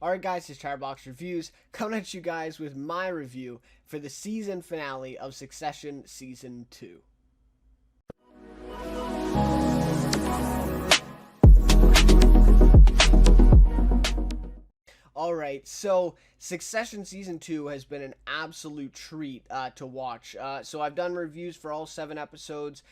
Alright guys, it's Chatterbox Reviews, coming at you guys with my review for the season finale of Succession Season 2. Alright, so Succession Season 2 has been an absolute treat to watch. So I've done reviews for all 7 episodes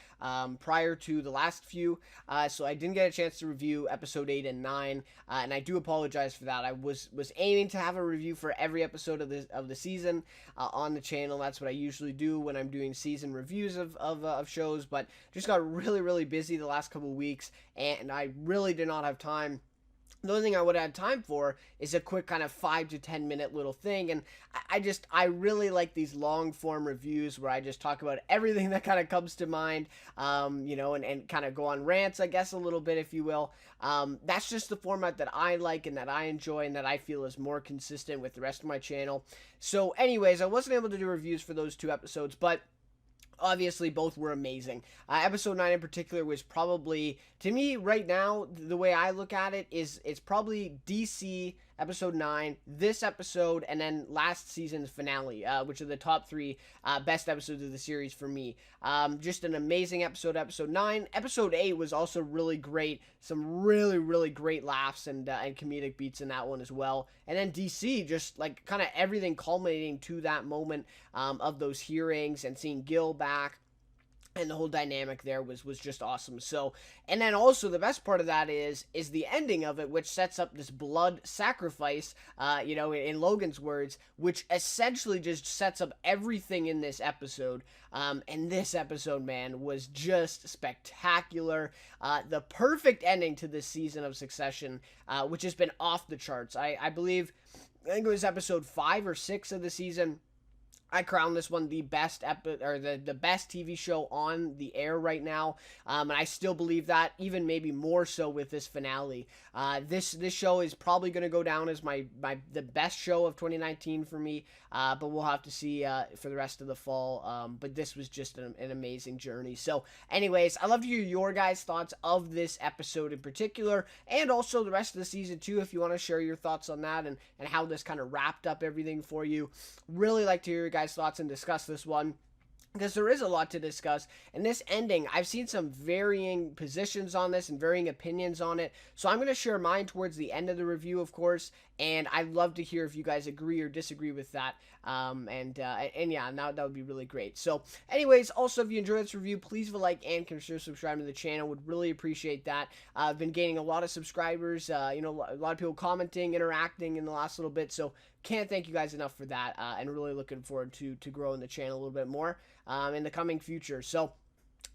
prior to the last few, so I didn't get a chance to review episode 8 and 9, and I do apologize for that. I was aiming to have a review for every episode of the season on the channel. That's what I usually do when I'm doing season reviews of shows, but just got really busy the last couple of weeks, and I really did not have time. The only thing I would have had time for is a quick kind of 5 to 10 minute little thing, and I really like these long form reviews where I just talk about everything that kind of comes to mind, and kind of go on rants, I guess, a little bit, if you will. That's just the format that I like and that I enjoy and that I feel is more consistent with the rest of my channel. So anyways, I wasn't able to do reviews for those 2 episodes, but obviously, both were amazing. Episode 9 in particular was probably, to me, right now, the way I look at it is it's probably DC episode 9, this episode, and then last season's finale, which are the top 3 best episodes of the series for me. Just an amazing episode, episode 9. Episode 8 was also really great. Some really great laughs and comedic beats in that one as well. And then DC, just like kind of everything culminating to that moment of those hearings and seeing Gil back. And the whole dynamic there was just awesome. So, and then also the best part of that is the ending of it, which sets up this blood sacrifice, in Logan's words, which essentially just sets up everything in this episode. And this episode, man, was just spectacular. The perfect ending to this season of Succession, which has been off the charts. I think it was episode 5 or 6 of the season. I crown this one the best the best TV show on the air right now, and I still believe that, even maybe more so with this finale. This show is probably going to go down as the best show of 2019 for me, but we'll have to see for the rest of the fall. But this was just an amazing journey. So, anyways, I'd love to hear your guys' thoughts of this episode in particular, and also the rest of the season too, if you want to share your thoughts on that and how this kind of wrapped up everything for you. Really like to hear your guys' thoughts and discuss this one, because there is a lot to discuss. And this ending, I've seen some varying positions on this and varying opinions on it, so I'm going to share mine towards the end of the review, of course, and I'd love to hear if you guys agree or disagree with that. Yeah, now that would be really great. So anyways, also, if you enjoyed this review, please leave a like and consider subscribing to the channel. Would really appreciate that. I've been gaining a lot of subscribers, a lot of people commenting, interacting in the last little bit, so can't thank you guys enough for that, and really looking forward to growing the channel a little bit more in the coming future. So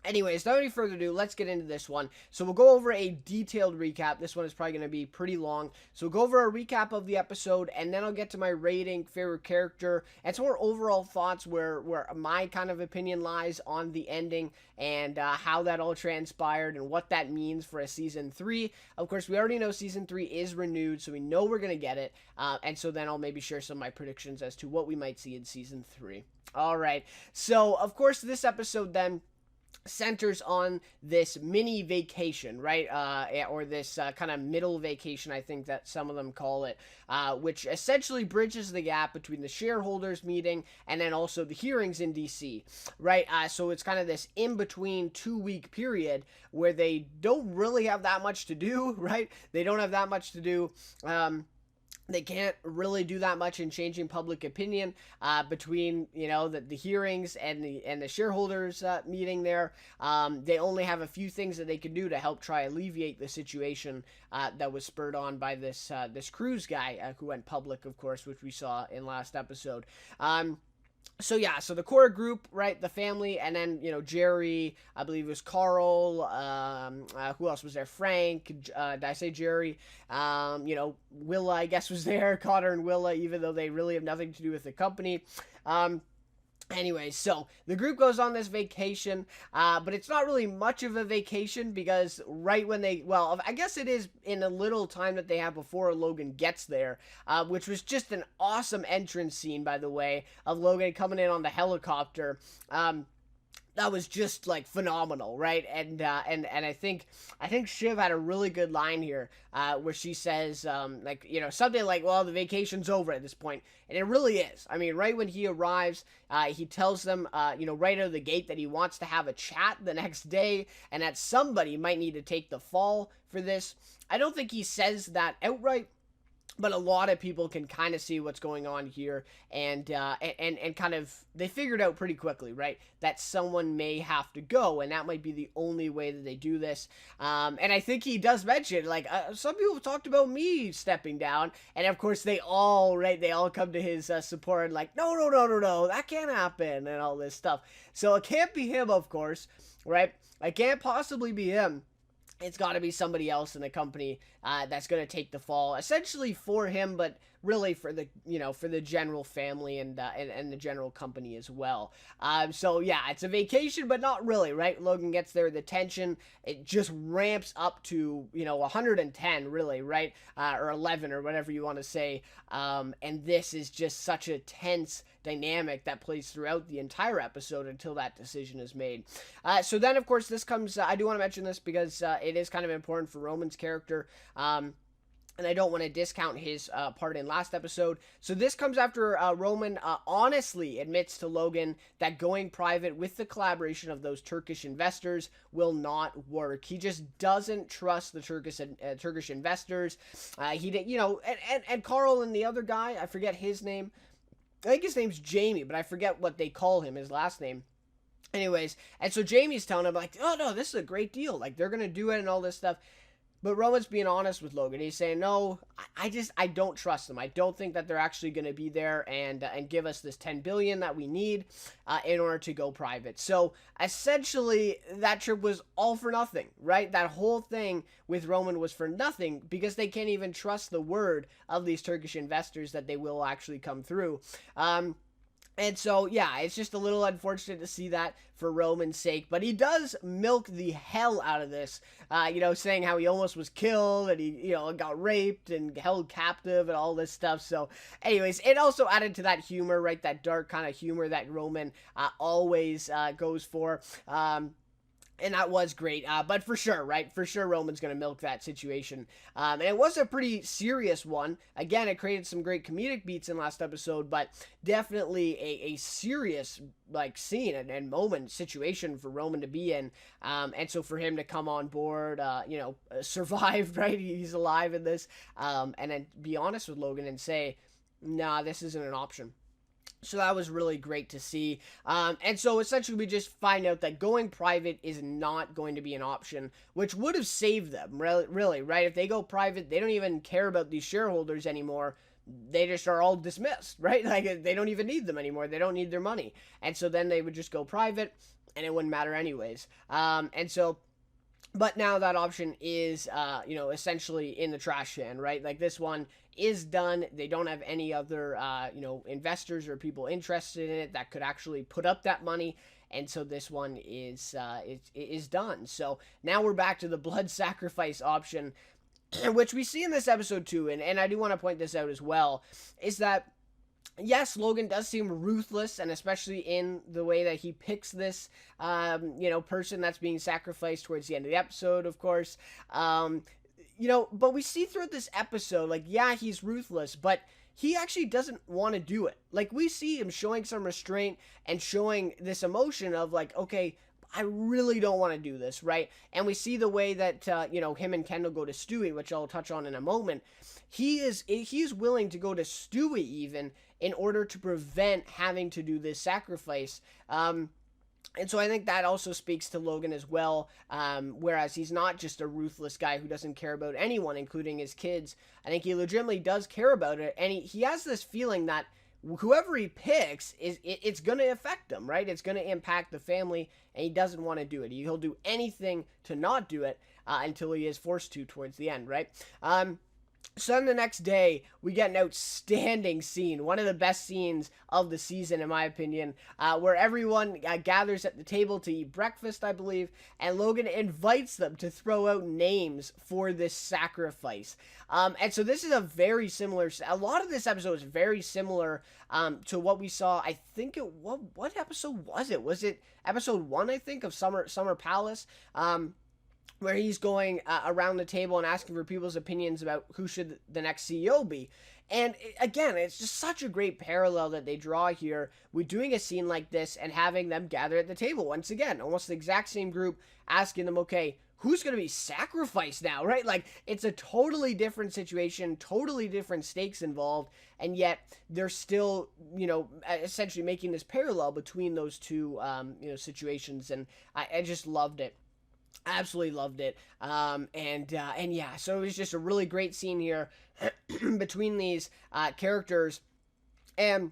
anyways, without any further ado, let's get into this one. So we'll go over a detailed recap. This one is probably going to be pretty long. So we'll go over a recap of the episode, and then I'll get to my rating, favorite character, and some more overall thoughts where my kind of opinion lies on the ending and how that all transpired and what that means for a Season 3. Of course, we already know Season 3 is renewed, so we know we're going to get it. And so then I'll maybe share some of my predictions as to what we might see in Season 3. All right. So, of course, this episode then centers on this mini vacation, right? Or this kind of middle vacation, I think that some of them call it, which essentially bridges the gap between the shareholders meeting and then also the hearings in DC, right? So it's kind of this in-between 2-week period where they don't really have that much to do, right? They don't have that much to do. They can't really do that much in changing public opinion between, the hearings and the shareholders meeting there. They only have a few things that they can do to help try alleviate the situation that was spurred on by this Cruz guy who went public, of course, which we saw in last episode. So yeah, so the core group, right, the family, and then, Jerry, I believe it was Carl, who else was there? Frank, did I say Jerry? Willa, I guess, was there, Connor and Willa, even though they really have nothing to do with the company. Anyway, so the group goes on this vacation, but it's not really much of a vacation because right when I guess it is in a little time that they have before Logan gets there, which was just an awesome entrance scene, by the way, of Logan coming in on the helicopter. that was just like phenomenal, right? And I think Shiv had a really good line here, where she says, like, you know, something like, well, the vacation's over at this point, and it really is. I mean, right when he arrives, he tells them, you know, right out of the gate that he wants to have a chat the next day, and that somebody might need to take the fall for this. I don't think he says that outright, but a lot of people can kind of see what's going on here, and kind of, they figured out pretty quickly, right, that someone may have to go, and that might be the only way that they do this. And I think he does mention, like, some people have talked about me stepping down, and of course they all come to his support, like, no, that can't happen, and all this stuff. So it can't be him, of course, right? It can't possibly be him. It's got to be somebody else in the company that's going to take the fall, essentially for him, but really for the, you know, for the general family and the general company as well. So yeah, it's a vacation, but not really, right? Logan gets there, the tension, it just ramps up to, you know, 110, really, right? Or 11, or whatever you want to say. And this is just such a tense dynamic that plays throughout the entire episode until that decision is made. So then, of course, this comes, I do want to mention this because it is kind of important for Roman's character. And I don't want to discount his part in last episode. So this comes after Roman honestly admits to Logan that going private with the collaboration of those Turkish investors will not work. He just doesn't trust the Turkish investors. He did, you know, and Carl and the other guy, I forget his name. I think his name's Jamie, but I forget what they call him, his last name. Anyways, and so Jamie's telling him, like, oh no, this is a great deal. Like, they're going to do it and all this stuff. But Roman's being honest with Logan. He's saying, no, I don't trust them. I don't think that they're actually going to be there and give us this $10 billion that we need in order to go private. So essentially, that trip was all for nothing, right? That whole thing with Roman was for nothing because they can't even trust the word of these Turkish investors that they will actually come through. And so, yeah, it's just a little unfortunate to see that for Roman's sake. But he does milk the hell out of this, you know, saying how he almost was killed and he, you know, got raped and held captive and all this stuff. So, anyways, it also added to that humor, right? That dark kind of humor that Roman always goes for. And that was great, but for sure, right? For sure, Roman's going to milk that situation. And it was a pretty serious one. Again, it created some great comedic beats in last episode, but definitely a serious, like, scene and moment, situation for Roman to be in. And so for him to come on board, you know, survive, right? He's alive in this. And then be honest with Logan and say, nah, this isn't an option. So that was really great to see. And so essentially we just find out that going private is not going to be an option, which would have saved them, really, right? If they go private, they don't even care about these shareholders anymore. They just are all dismissed, right? Like, they don't even need them anymore. They don't need their money. And so then they would just go private, and it wouldn't matter anyways. And so... But now that option is, you know, essentially in the trash can, right? Like, this one is done. They don't have any other, you know, investors or people interested in it that could actually put up that money. And so this one is done. So now we're back to the blood sacrifice option, which we see in this episode too. And I do want to point this out as well, is that, yes, Logan does seem ruthless, and especially in the way that he picks this, you know, person that's being sacrificed towards the end of the episode, of course. You know, but we see throughout this episode, like, yeah, he's ruthless, but he actually doesn't want to do it. Like, we see him showing some restraint and showing this emotion of, like, okay, I really don't want to do this, right? And we see the way that, you know, him and Kendall go to Stewie, which I'll touch on in a moment. He's willing to go to Stewie even in order to prevent having to do this sacrifice. And so I think that also speaks to Logan as well, whereas he's not just a ruthless guy who doesn't care about anyone, including his kids. I think he legitimately does care about it, and he has this feeling that whoever he picks, it's going to affect him, right? It's going to impact the family, and he doesn't want to do it. He'll do anything to not do it until he is forced to towards the end, right? So then the next day, we get an outstanding scene, one of the best scenes of the season, in my opinion, where everyone gathers at the table to eat breakfast, I believe, and Logan invites them to throw out names for this sacrifice. And so this is a very similar, a lot of this episode is very similar to what we saw. I think what episode was it? Was it episode 1, I think, of Summer Palace? Where he's going around the table and asking for people's opinions about who should the next CEO be. And again, it's just such a great parallel that they draw here with doing a scene like this and having them gather at the table. Once again, almost the exact same group asking them, okay, who's going to be sacrificed now, right? Like, it's a totally different situation, totally different stakes involved, and yet they're still, essentially making this parallel between those two, situations, and I just loved it. Absolutely loved it. And yeah, so it was just a really great scene here between these characters. And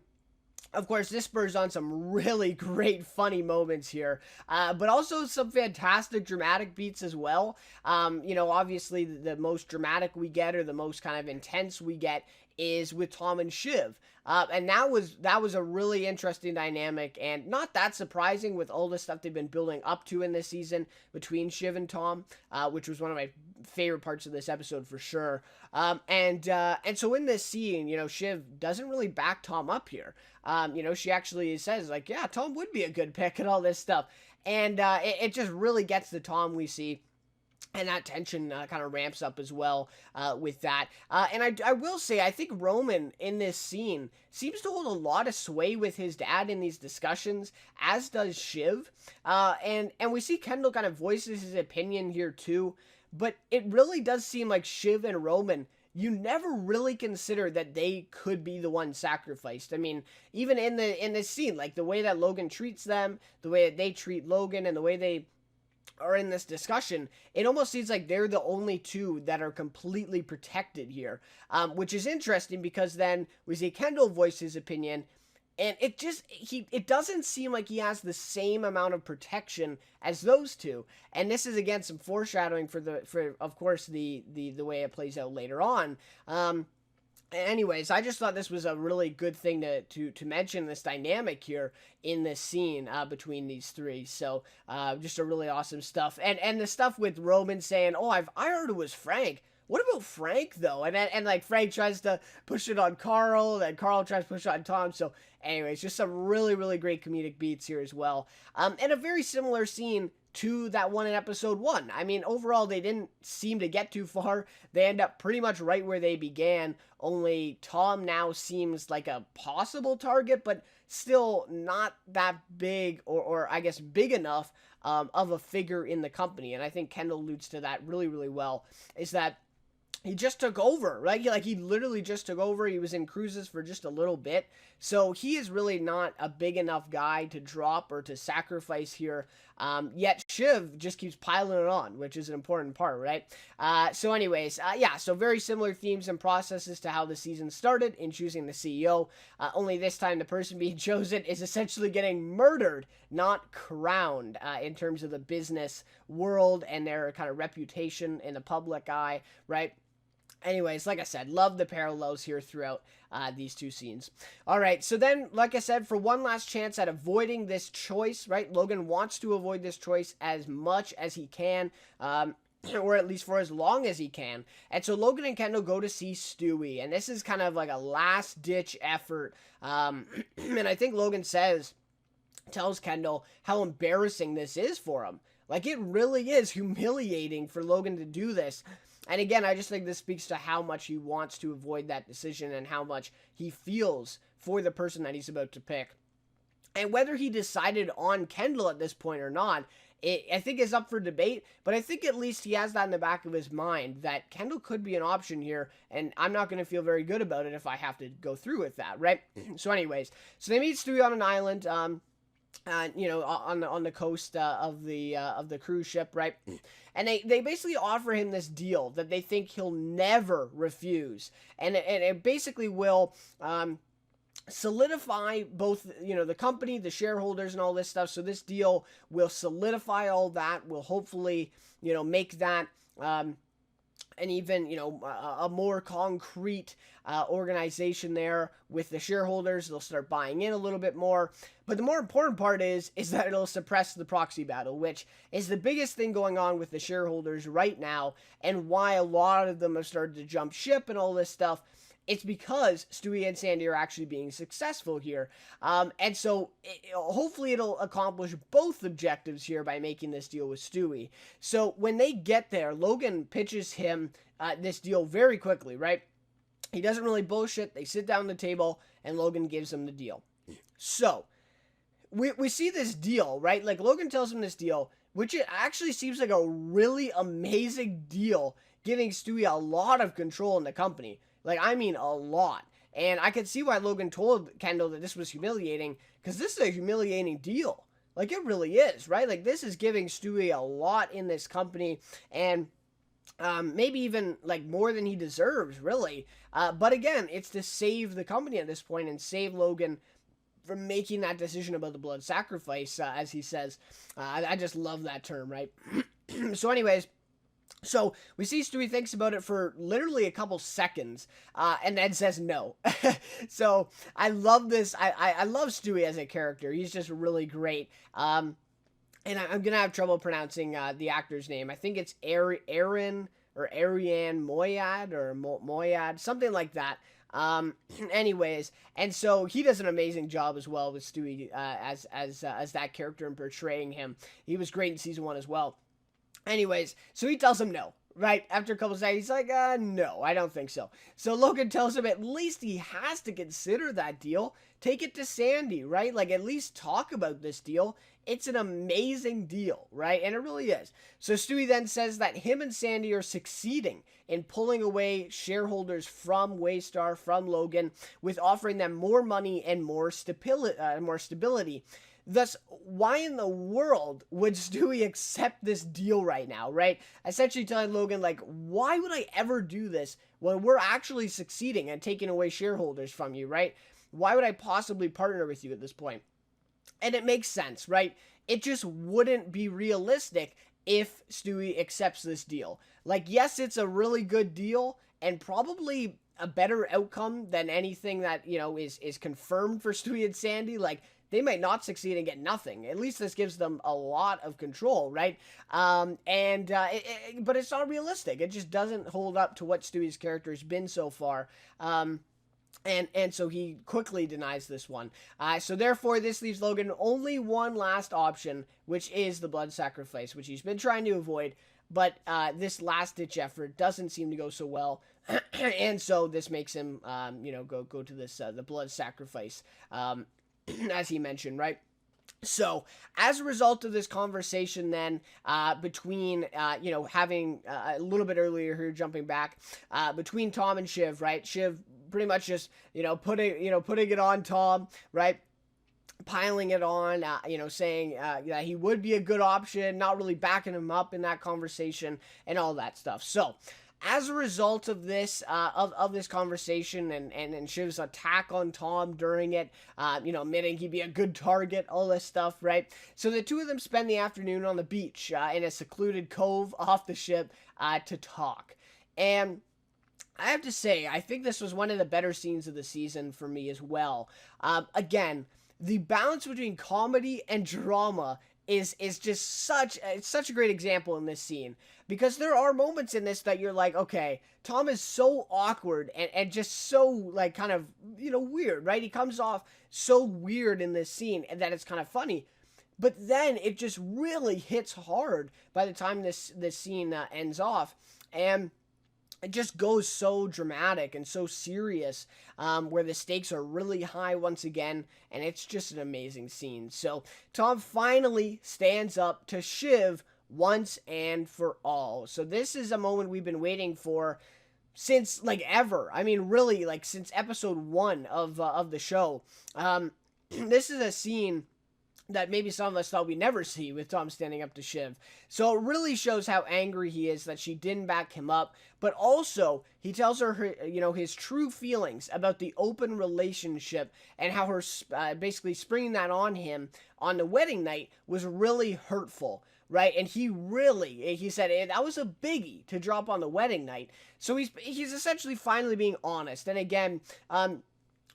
of course, this spurs on some really great funny moments here, but also some fantastic dramatic beats as well. Obviously the most dramatic we get, or the most kind of intense we get, is with Tom and Shiv. And that was a really interesting dynamic, and not that surprising with all the stuff they've been building up to in this season between Shiv and Tom, which was one of my favorite parts of this episode for sure. And so in this scene, Shiv doesn't really back Tom up here. She actually says, like, yeah, Tom would be a good pick and all this stuff. And it just really gets the Tom we see. And that tension kind of ramps up as well with that. And I will say, I think Roman in this scene seems to hold a lot of sway with his dad in these discussions, as does Shiv. And we see Kendall kind of voices his opinion here too. But it really does seem like Shiv and Roman, you never really consider that they could be the one sacrificed. I mean, even in this scene, like the way that Logan treats them, the way that they treat Logan, and the way they are in this discussion, it almost seems like they're the only two that are completely protected here, which is interesting because then we see Kendall voice his opinion, and it doesn't seem like he has the same amount of protection as those two. And this is again some foreshadowing for of course the way it plays out later on. Anyways, I just thought this was a really good thing to mention, this dynamic here in this scene between these three. So just a really awesome stuff. And the stuff with Roman saying, oh, I heard it was Frank. What about Frank, though? And like Frank tries to push it on Carl, and Carl tries to push it on Tom. So anyways, just some really, really great comedic beats here as well. And a very similar scene to that one in episode 1. I mean, overall, they didn't seem to get too far. They end up pretty much right where they began, only Tom now seems like a possible target, but still not that big, or I guess big enough of a figure in the company. And I think Kendall alludes to that really, really well, is that he just took over, right? He literally just took over. He was in cruises for just a little bit. So he is really not a big enough guy to drop or to sacrifice here. Yet Shiv just keeps piling it on, which is an important part, right? So anyways, yeah, so very similar themes and processes to how the season started in choosing the CEO. Only this time the person being chosen is essentially getting murdered, not crowned, in terms of the business world and their kind of reputation in the public eye, right? Anyways, like I said, love the parallels here throughout these two scenes. All right, so then, like I said, for one last chance at avoiding this choice, right? Logan wants to avoid this choice as much as he can, or at least for as long as he can. And so Logan and Kendall go to see Stewie, and this is kind of like a last-ditch effort. And I think Logan tells Kendall how embarrassing this is for him. Like, it really is humiliating for Logan to do this. And again, I just think this speaks to how much he wants to avoid that decision and how much he feels for the person that he's about to pick. And whether he decided on Kendall at this point or not, I think is up for debate, but I think at least he has that in the back of his mind, that Kendall could be an option here, and I'm not going to feel very good about it if I have to go through with that, right? So anyways, so they meet Stewie on an island, on the coast of the cruise ship, right? And they basically offer him this deal that they think he'll never refuse, and it basically will solidify both, the company, the shareholders, and all this stuff. So this deal will solidify all that. Will hopefully, make that and even, a more concrete organization there with the shareholders. They'll start buying in a little bit more. But the more important part is that it'll suppress the proxy battle, which is the biggest thing going on with the shareholders right now, and why a lot of them have started to jump ship and all this stuff. It's because Stewie and Sandy are actually being successful here. And so hopefully it'll accomplish both objectives here by making this deal with Stewie. So when they get there, Logan pitches him this deal very quickly, right? He doesn't really bullshit. They sit down at the table, and Logan gives him the deal. So we see this deal, right? Like, Logan tells him this deal, which it actually seems like a really amazing deal, giving Stewie a lot of control in the company. Like, I mean, a lot. And I could see why Logan told Kendall that this was humiliating, because this is a humiliating deal. Like, it really is, right? Like, this is giving Stewie a lot in this company, and maybe even, like, more than he deserves, really. But again, it's to save the company at this point and save Logan from making that decision about the blood sacrifice, as he says. I just love that term, right? So anyways, so we see Stewie thinks about it for literally a couple seconds, and then says no. So I love this. I love Stewie as a character. He's just really great. And I'm gonna have trouble pronouncing the actor's name. I think it's Aaron or Ariane Moayed or Moyad, something like that. Anyways, and so he does an amazing job as well with Stewie as that character and portraying him. He was great in season 1 as well. Anyways, so he tells him no, right? After a couple of seconds, he's like, no, I don't think so. So Logan tells him at least he has to consider that deal. Take it to Sandy, right? Like, at least talk about this deal. It's an amazing deal, right? And it really is. So Stewie then says that him and Sandy are succeeding in pulling away shareholders from Waystar, from Logan, with offering them more money and more stability. Thus, why in the world would Stewie accept this deal right now, right? Essentially telling Logan, like, why would I ever do this when we're actually succeeding and taking away shareholders from you, right? Why would I possibly partner with you at this point? And it makes sense, right? It just wouldn't be realistic if Stewie accepts this deal. Like, yes, it's a really good deal and probably a better outcome than anything that, is confirmed for Stewie and Sandy. Like, they might not succeed and get nothing. At least this gives them a lot of control, right? But it's not realistic. It just doesn't hold up to what Stewie's character has been so far. And so he quickly denies this one. So therefore, this leaves Logan only one last option, which is the blood sacrifice, which he's been trying to avoid. But this last-ditch effort doesn't seem to go so well. And so this makes him, go to this the blood sacrifice. As he mentioned, right? So, as a result of this conversation then, between, having a little bit earlier here, jumping back, between Tom and Shiv, right? Shiv pretty much just, putting it on Tom, right? Piling it on, saying that he would be a good option, not really backing him up in that conversation and all that stuff. So, as a result of this, of this conversation and Shiv's attack on Tom during it, admitting he'd be a good target, all this stuff, right? So the two of them spend the afternoon on the beach in a secluded cove off the ship to talk. And I have to say, I think this was one of the better scenes of the season for me as well. Again, the balance between comedy and drama is just such a great example in this scene, because there are moments in this that you're like, okay, Tom is so awkward and just so, like, kind of, weird, right? He comes off so weird in this scene and that it's kind of funny, but then it just really hits hard by the time this scene ends off, and it just goes so dramatic and so serious, where the stakes are really high once again, and it's just an amazing scene. So Tom finally stands up to Shiv once and for all. So this is a moment we've been waiting for since, like, ever. I mean, really, like, since episode 1 of the show. This is a scene that maybe some of us thought we'd never see, with Tom standing up to Shiv. So it really shows how angry he is that she didn't back him up, but also he tells her, his true feelings about the open relationship, and how her basically springing that on him on the wedding night was really hurtful. right? And he said that was a biggie to drop on the wedding night. So he's essentially finally being honest. And again,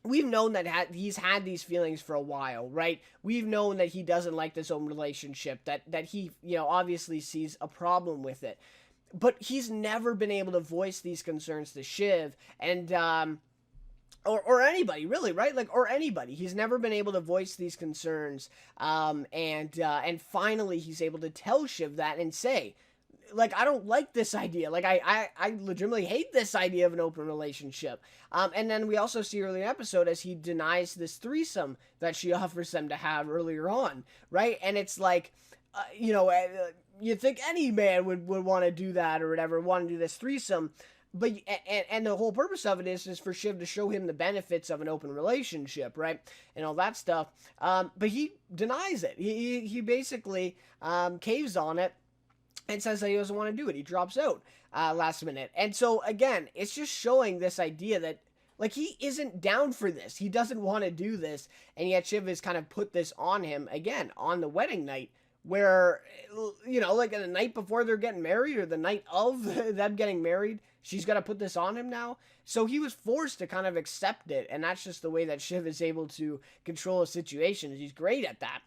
we've known that he's had these feelings for a while, right? We've known that he doesn't like this open relationship, that he, obviously sees a problem with it. But he's never been able to voice these concerns to Shiv, and or anybody really, right? Or anybody. He's never been able to voice these concerns, and finally he's able to tell Shiv that and say, I don't like this idea. I legitimately hate this idea of an open relationship. And then we also see early in the episode as he denies this threesome that she offers them to have earlier on, right? And it's you'd think any man would want to do that or whatever, want to do this threesome. But and the whole purpose of it is for Shiv to show him the benefits of an open relationship, right, and all that stuff. But he denies it. He basically caves on it and says that he doesn't want to do it. He drops out last minute. And so again, it's just showing this idea that he isn't down for this. He doesn't want to do this, and yet Shiv has kind of put this on him again on the wedding night, where the night before they're getting married or the night of them getting married, she's got to put this on him now. So he was forced to kind of accept it, and that's just the way that Shiv is able to control a situation. She's great at that.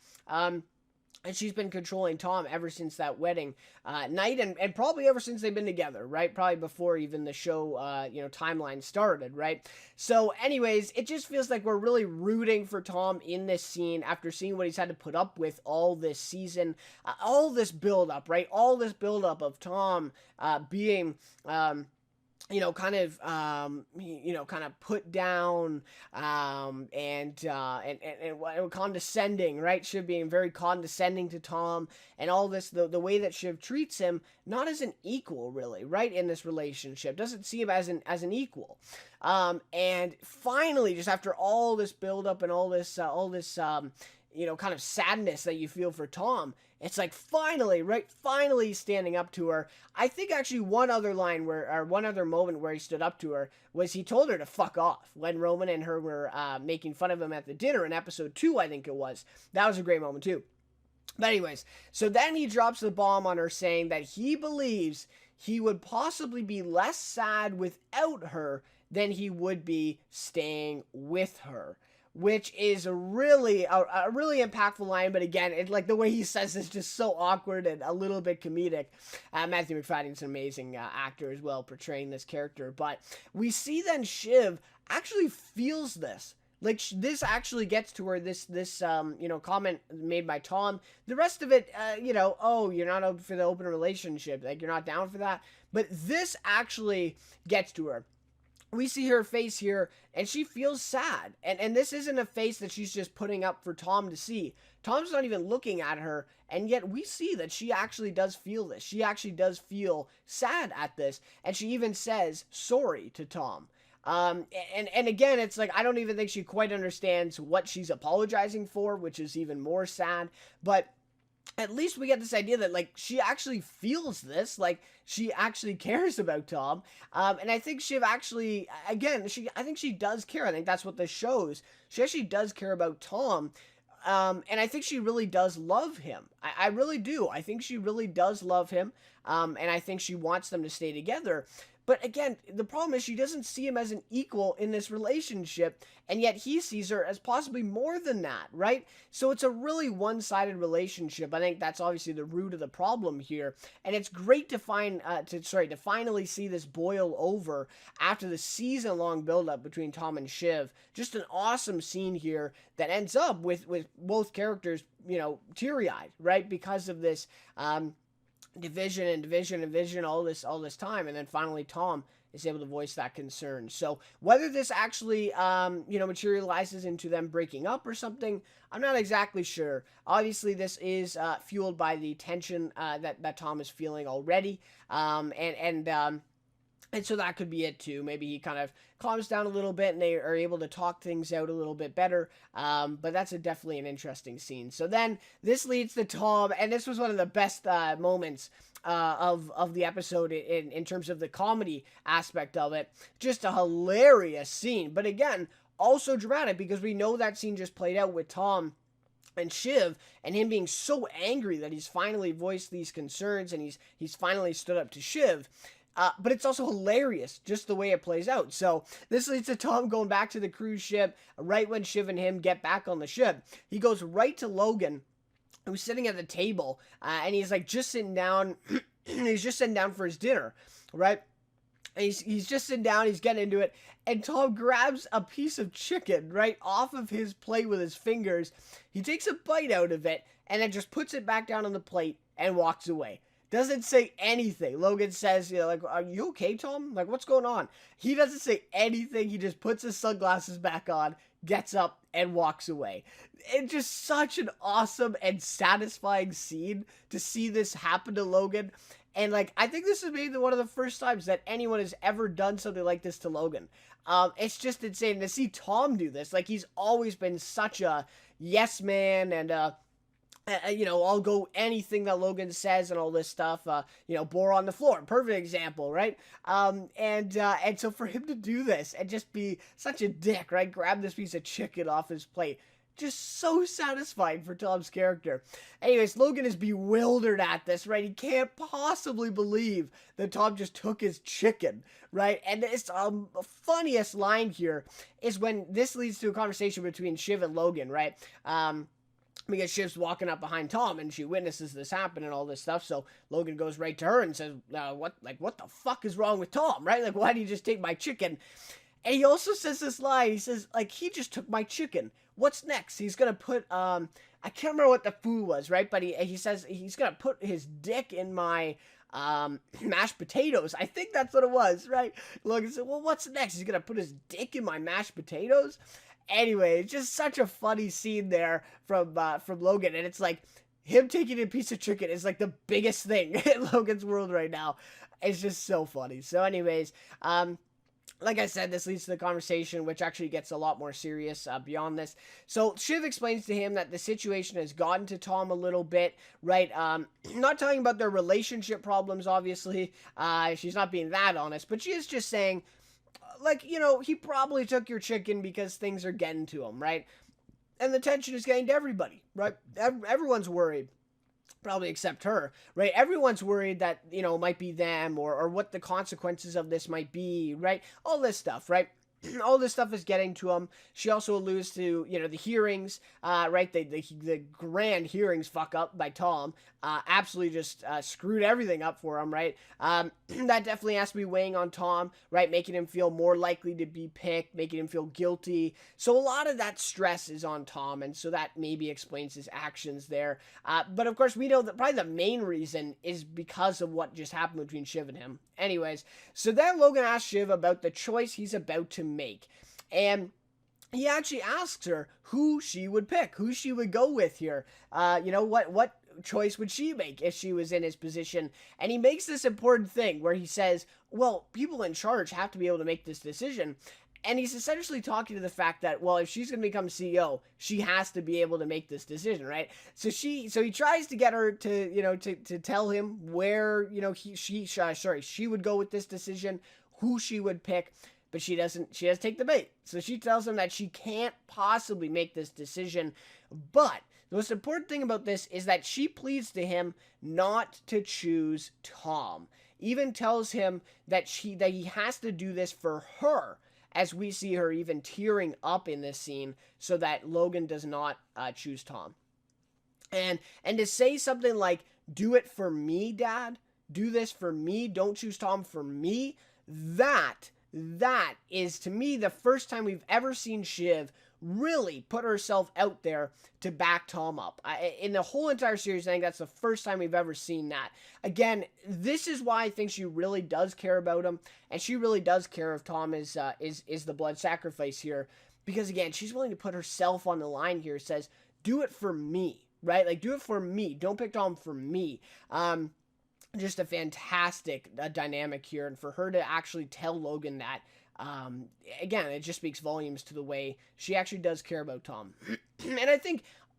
And she's been controlling Tom ever since that wedding night, and probably ever since they've been together, right? Probably before even the show, timeline started, right? So anyways, it just feels like we're really rooting for Tom in this scene after seeing what he's had to put up with all this season, all this build-up, right? All this build-up of Tom being... kind of put down, and condescending, right? Shiv being very condescending to Tom, and all this, the way that Shiv treats him, not as an equal, really, right? In this relationship, doesn't see him as an equal. And finally, just after all this build up and all this, kind of sadness that you feel for Tom, it's finally, right? Finally standing up to her. I think actually one other moment where he stood up to her was he told her to fuck off when Roman and her were making fun of him at the dinner in episode 2, I think it was. That was a great moment too. But anyways, so then he drops the bomb on her saying that he believes he would possibly be less sad without her than he would be staying with her. Which is a really impactful line, but again, the way he says it's just so awkward and a little bit comedic. Matthew McFadden's an amazing actor as well, portraying this character. But we see then Shiv actually feels this. This actually gets to her, this comment made by Tom. The rest of it, oh, you're not open for the open relationship. You're not down for that. But this actually gets to her. We see her face here, and she feels sad. And this isn't a face that she's just putting up for Tom to see. Tom's not even looking at her, and yet we see that she actually does feel this. She actually does feel sad at this, and she even says sorry to Tom. And again, it's I don't even think she quite understands what she's apologizing for, which is even more sad. But at least we get this idea that she actually feels this, she actually cares about Tom, and I think Shiv actually, again, I think she does care. I think that's what this shows. She actually does care about Tom, and I think she really does love him. I really do. I think she really does love him, and I think she wants them to stay together. But again, the problem is she doesn't see him as an equal in this relationship, and yet he sees her as possibly more than that, right? So it's a really one-sided relationship. I think that's obviously the root of the problem here, and it's great to finally see this boil over after the season-long build-up between Tom and Shiv. Just an awesome scene here that ends up with both characters, teary-eyed, right? Because of this, division all this time, and then finally Tom is able to voice that concern. So whether this actually materializes into them breaking up or something, I'm not exactly sure. Obviously this is fueled by the tension that Tom is feeling already, and so that could be it too. Maybe he kind of calms down a little bit and they are able to talk things out a little bit better. But that's definitely an interesting scene. So then this leads to Tom, and this was one of the best moments of the episode in terms of the comedy aspect of it. Just a hilarious scene. But again, also dramatic because we know that scene just played out with Tom and Shiv, and him being so angry that he's finally voiced these concerns, and he's finally stood up to Shiv. But it's also hilarious just the way it plays out. So this leads to Tom going back to the cruise ship right when Shiv and him get back on the ship. He goes right to Logan, who's sitting at the table, and he's like just sitting down. He's just sitting down for his dinner, right? And he's just sitting down, he's getting into it, and Tom grabs a piece of chicken right off of his plate with his fingers. He takes a bite out of it, and then just puts it back down on the plate and walks away. Doesn't say anything. Logan says, like, are you okay, Tom? Like, what's going on? He doesn't say anything. He just puts his sunglasses back on, gets up, and walks away. It's just such an awesome and satisfying scene to see this happen to Logan. And, like, I think this is maybe one of the first times that anyone has ever done something like this to Logan. It's just insane to see Tom do this. Like, he's always been such a yes man, and, I'll go anything that Logan says and all this stuff. Bore on the floor, perfect example, right? And so for him to do this and just be such a dick, right? Grab this piece of chicken off his plate. Just so satisfying for Tom's character. Anyways, Logan is bewildered at this, right? He can't possibly believe that Tom just took his chicken, right? And it's the funniest line here is when this leads to a conversation between Shiv and Logan, right? Because Shiv's walking up behind Tom and she witnesses this happen and all this stuff. So Logan goes right to her and says, what the fuck is wrong with Tom, right? Like, why did you just take my chicken? And he also says this line. He says, like, he just took my chicken. What's next? He's going to put, I can't remember what the food was, right? But he says he's going to put his dick in my mashed potatoes. I think that's what it was, right? Logan said, well, what's next? He's going to put his dick in my mashed potatoes? Anyway, it's just such a funny scene there from Logan. And it's like him taking a piece of chicken is like the biggest thing in Logan's world right now. It's just so funny. So anyways, like I said, this leads to the conversation, which actually gets a lot more serious beyond this. So Shiv explains to him that the situation has gotten to Tom a little bit, right? Not talking about their relationship problems, obviously. She's not being that honest, but she is just saying, like, he probably took your chicken because things are getting to him, right? And the tension is getting to everybody, right? Everyone's worried. Probably except her, right? Everyone's worried that, it might be them or what the consequences of this might be, right? All this stuff, right? All this stuff is getting to him. She also alludes to, the hearings, right? The grand hearings fuck up by Tom. Absolutely just screwed everything up for him, right? That definitely has to be weighing on Tom, right? Making him feel more likely to be picked, making him feel guilty. So a lot of that stress is on Tom, and so that maybe explains his actions there. But of course, we know that probably the main reason is because of what just happened between Shiv and him. Anyways, so then Logan asks Shiv about the choice he's about to make. And he actually asks her who she would pick, who she would go with here. What choice would she make if she was in his position? And he makes this important thing where he says, well, people in charge have to be able to make this decision. And he's essentially talking to the fact that, well, if she's going to become CEO, she has to be able to make this decision, right? So he tries to get her to, to tell him where, she would go with this decision, who she would pick, but she doesn't take the bait. So she tells him that she can't possibly make this decision. But the most important thing about this is that she pleads to him not to choose Tom. Even tells him that he has to do this for her, as we see her even tearing up in this scene so that Logan does not choose Tom. And to say something like, do it for me, Dad, do this for me, don't choose Tom for me, that is, to me, the first time we've ever seen Shiv really put herself out there to back Tom up. In the whole entire series, I think that's the first time we've ever seen that. Again, this is why I think she really does care about him, and she really does care if Tom is the blood sacrifice here, because again, she's willing to put herself on the line here. Says, do it for me, right? Like, do it for me. Don't pick Tom for me. Just a fantastic dynamic here, and for her to actually tell Logan that, again, it just speaks volumes to the way she actually does care about Tom. And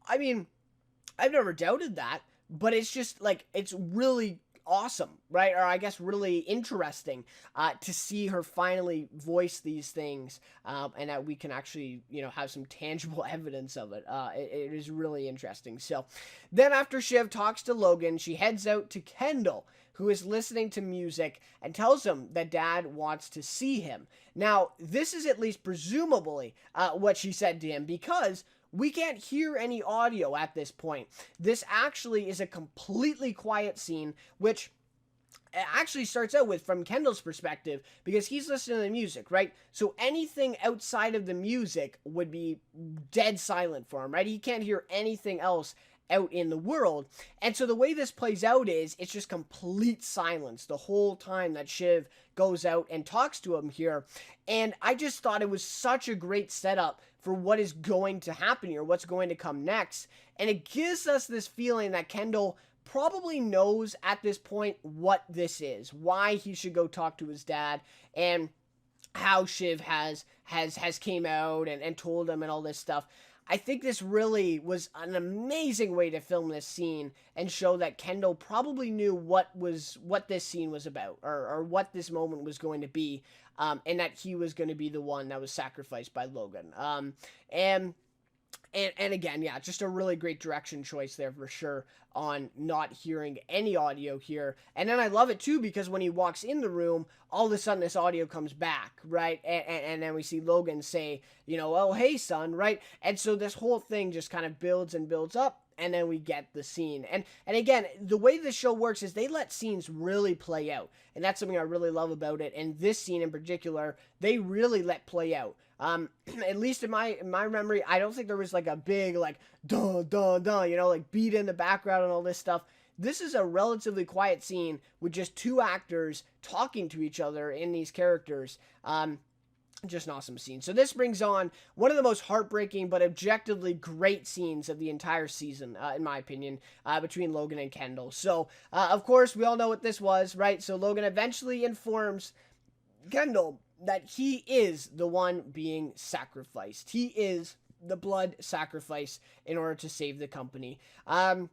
I've never doubted that, but it's just like, it's really awesome, right? Or I guess really interesting to see her finally voice these things, and that we can actually, have some tangible evidence of it. It is really interesting. So then after Shiv talks to Logan, she heads out to Kendall, who is listening to music, and tells him that Dad wants to see him. Now, this is at least presumably what she said to him, because we can't hear any audio at this point. This actually is a completely quiet scene, which actually starts out with from Kendall's perspective, because he's listening to the music, right? So anything outside of the music would be dead silent for him, right? He can't hear anything else out in the world. And so the way this plays out is it's just complete silence the whole time that Shiv goes out and talks to him here. And I just thought it was such a great setup for what is going to happen here, what's going to come next. And it gives us this feeling that Kendall probably knows at this point what this is, why he should go talk to his dad, and how Shiv has came out and told him and all this stuff. I think this really was an amazing way to film this scene and show that Kendall probably knew what this scene was about, or what this moment was going to be, and that he was going to be the one that was sacrificed by Logan. And again, yeah, just a really great direction choice there for sure on not hearing any audio here. And then I love it too, because when he walks in the room, all of a sudden this audio comes back, right? And then we see Logan say, oh, hey, son, right? And so this whole thing just kind of builds and builds up, and then we get the scene. And again, the way this show works is they let scenes really play out. And that's something I really love about it. And this scene in particular, they really let play out. At least in my memory, I don't think there was like a big like dun dun dun, like beat in the background and all this stuff. This is a relatively quiet scene with just two actors talking to each other in these characters. Just an awesome scene. So this brings on one of the most heartbreaking but objectively great scenes of the entire season, in my opinion, between Logan and Kendall. So, of course, we all know what this was, right? So Logan eventually informs Kendall that he is the one being sacrificed. He is the blood sacrifice in order to save the company. And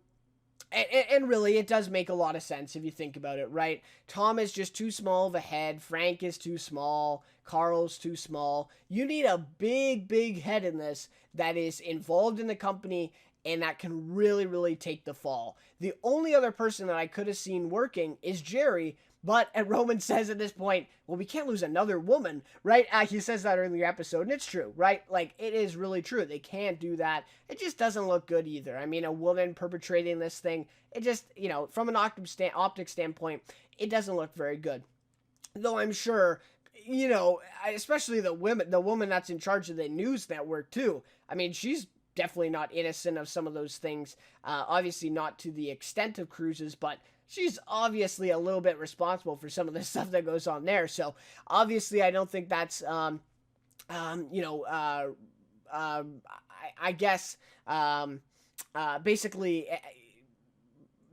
really, it does make a lot of sense if you think about it, right? Tom is just too small of a head. Frank is too small. Carl's too small. You need a big, big head in this that is involved in the company and that can really, really take the fall. The only other person that I could have seen working is Jerry, but Roman says at this point, well, we can't lose another woman, right? He says that earlier episode, and it's true, right? Like, it is really true. They can't do that. It just doesn't look good either. I mean, a woman perpetrating this thing, it just, from an optic standpoint, it doesn't look very good. Though I'm sure, especially the woman that's in charge of the news network too. I mean, she's definitely not innocent of some of those things. Obviously not to the extent of Cruz's, but she's obviously a little bit responsible for some of the stuff that goes on there. So obviously I don't think that's, I guess,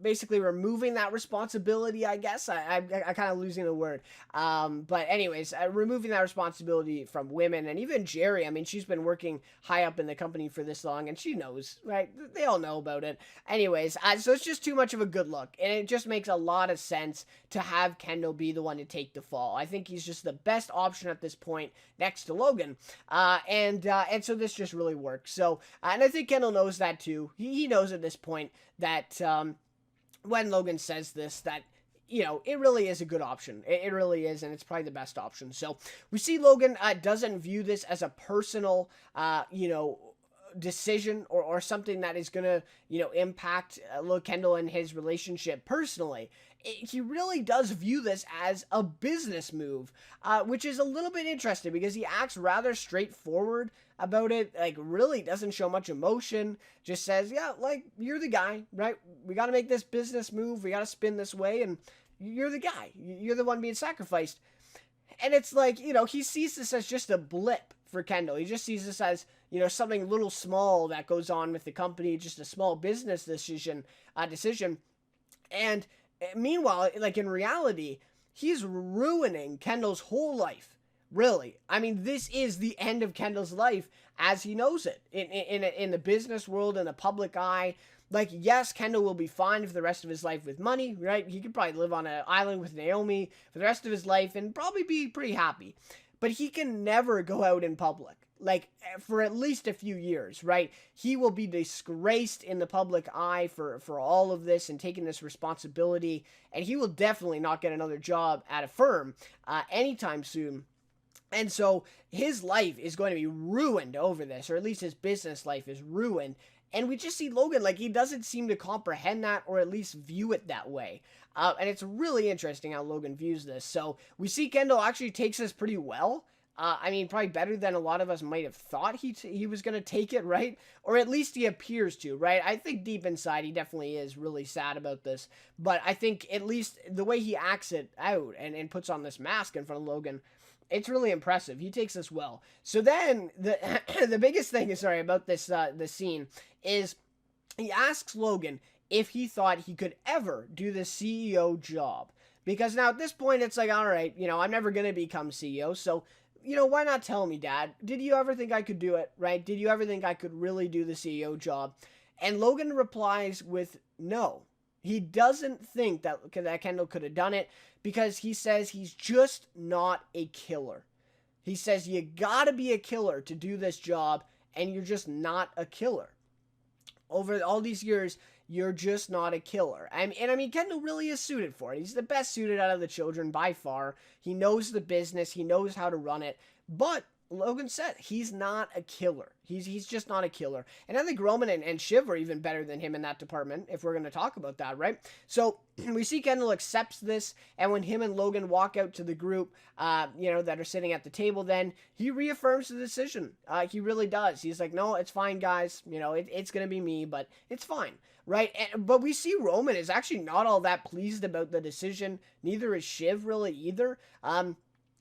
basically removing that responsibility, I guess. I kind of losing the word. But anyways, removing that responsibility from women, and even Jerry. I mean, she's been working high up in the company for this long, and she knows, right? They all know about it. Anyways, so it's just too much of a good look, and it just makes a lot of sense to have Kendall be the one to take the fall. I think he's just the best option at this point next to Logan. And so this just really works. So, and I think Kendall knows that too. He knows at this point that, when Logan says this, that, it really is a good option. It really is, and it's probably the best option. So we see Logan doesn't view this as a personal, decision or something that is going to, impact Kendall and his relationship personally. He really does view this as a business move, which is a little bit interesting because he acts rather straightforward about it, like really doesn't show much emotion, just says, yeah, like, you're the guy, right? We got to make this business move. We got to spin this way, and you're the guy. You're the one being sacrificed. And it's like, he sees this as just a blip for Kendall. He just sees this as, something little small that goes on with the company, just a small business decision. And meanwhile, like in reality, he's ruining Kendall's whole life. Really. I mean, this is the end of Kendall's life as he knows it. In the business world, in the public eye, Like, yes, Kendall will be fine for the rest of his life with money, right? He could probably live on an island with Naomi for the rest of his life and probably be pretty happy. But he can never go out in public, like, for at least a few years, right? He will be disgraced in the public eye for all of this and taking this responsibility, and he will definitely not get another job at a firm anytime soon. And so his life is going to be ruined over this, or at least his business life is ruined. And we just see Logan, like, he doesn't seem to comprehend that, or at least view it that way. And it's really interesting how Logan views this. So we see Kendall actually takes this pretty well. I mean, probably better than a lot of us might have thought he was going to take it, right? Or at least he appears to, right? I think deep inside he definitely is really sad about this. But I think at least the way he acts it out and puts on this mask in front of Logan, it's really impressive. He takes this well. So then the biggest thing about this scene is he asks Logan if he thought he could ever do the CEO job. Because now at this point it's like, all right, I'm never going to become CEO. So, why not tell me, Dad? Did you ever think I could do it, right? Did you ever think I could really do the CEO job? And Logan replies with no. He doesn't think that Kendall could have done it because he says he's just not a killer. He says you gotta be a killer to do this job, and you're just not a killer. Over all these years, you're just not a killer. I mean, Kendall really is suited for it. He's the best suited out of the children by far. He knows the business. He knows how to run it. But Logan said he's not a killer. He's just not a killer. And I think Roman and Shiv are even better than him in that department, if we're going to talk about that, right? So we see Kendall accepts this, and when him and Logan walk out to the group, that are sitting at the table, then he reaffirms the decision. He really does. He's like, no, it's fine, guys. It's going to be me, but it's fine. Right, but we see Roman is actually not all that pleased about the decision. Neither is Shiv really either. I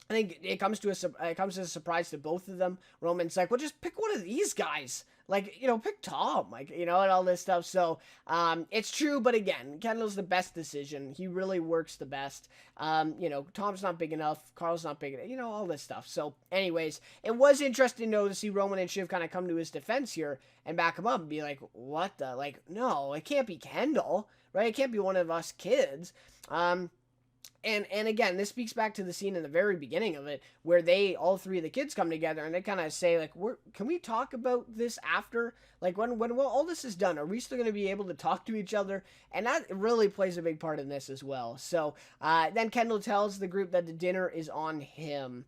think it comes as a surprise to both of them. Roman's like, well, just pick one of these guys. Like, pick Tom, and all this stuff. So, it's true, but again, Kendall's the best decision. He really works the best. Tom's not big enough. Carl's not big enough, all this stuff. So, anyways, it was interesting, to see Roman and Shiv kind of come to his defense here and back him up and be like, what the? Like, no, it can't be Kendall, right? It can't be one of us kids. And again, this speaks back to the scene in the very beginning of it, where all three of the kids come together and they kind of say, like, can we talk about this after? Like, when all this is done, are we still going to be able to talk to each other? And that really plays a big part in this as well. So, then Kendall tells the group that the dinner is on him.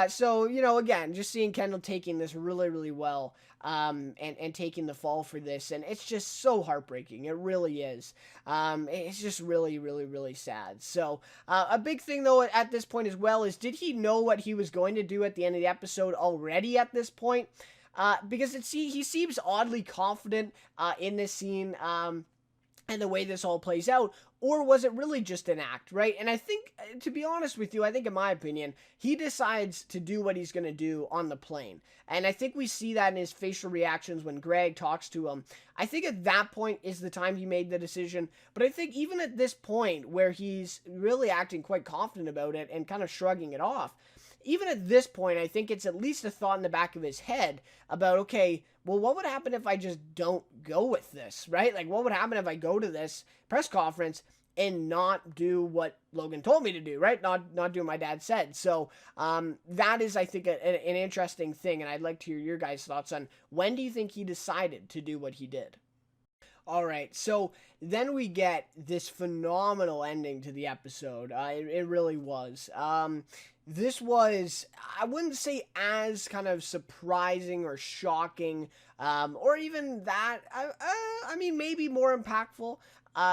So, again, just seeing Kendall taking this really, really well, and taking the fall for this. And it's just so heartbreaking. It really is. It's just really, really, really sad. So, a big thing, though, at this point as well is, did he know what he was going to do at the end of the episode already at this point? Because he seems oddly confident in this scene, and the way this all plays out, or was it really just an act, right? And I think, to be honest with you, I think in my opinion, he decides to do what he's going to do on the plane. And I think we see that in his facial reactions when Greg talks to him. I think at that point is the time he made the decision. But I think even at this point, where he's really acting quite confident about it and kind of shrugging it off, even at this point, I think it's at least a thought in the back of his head about, okay, well, what would happen if I just don't go with this, right? Like, what would happen if I go to this press conference and not do what Logan told me to do, right? Not do what my dad said. So, that is, I think, an interesting thing, and I'd like to hear your guys' thoughts on, when do you think he decided to do what he did? All right, so then we get this phenomenal ending to the episode. It really was. This was, I wouldn't say as kind of surprising or shocking, or even that. I mean, maybe more impactful